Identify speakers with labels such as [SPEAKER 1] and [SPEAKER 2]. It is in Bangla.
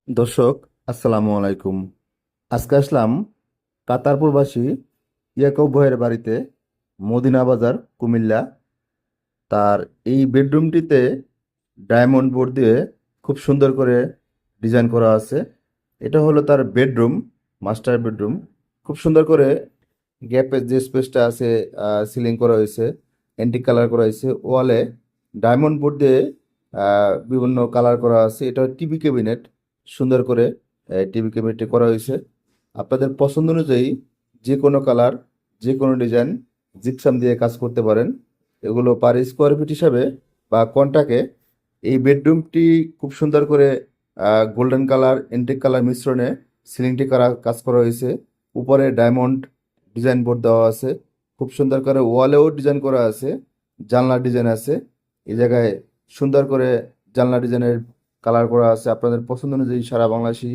[SPEAKER 1] দর্শক, আসসালামু আলাইকুম। আজকে আসলাম কাতার প্রবাসী ইয়াকুব ভাইয়ের বাড়িতে, মদিনা বাজার, কুমিল্লা। তার এই বেডরুমটিতে ডায়মন্ড বোর্ড দিয়ে খুব সুন্দর করে ডিজাইন করা আছে। এটা হলো তার বেডরুম, মাস্টার বেডরুম। খুব সুন্দর করে গ্যাপের যে স্পেসটা আছে, সিলিং করা হয়েছে, অ্যান্টিক কালার করা হয়েছে। ওয়ালে ডায়মন্ড বোর্ড দিয়ে বিভিন্ন কালার করা আছে। এটা টিভি ক্যাবিনেট, সুন্দর করে টিভি ক্যাবিনেটে করা হয়েছে। আপনাদের পছন্দ অনুযায়ী যে কোনো কালার, যে কোনো ডিজাইন জিপসাম দিয়ে কাজ করতে পারেন। এগুলো পার স্কোয়ার ফিট হিসাবে বা কন্টাকে এই বেডরুমটি খুব সুন্দর করে গোল্ডেন কালার এন্টিক কালার মিশ্রণে সিলিংটি করা কাজ করা হয়েছে। উপরে ডায়মন্ড ডিজাইন বোর্ড দেওয়া আছে। খুব সুন্দর করে ওয়ালেও ডিজাইন করা আছে, জানলা ডিজাইন আছে। এই জায়গায় সুন্দর করে জানলা ডিজাইনের কালার করা আছে। আপনাদের পছন্দ অনুযায়ী সারা বাংলাদেশি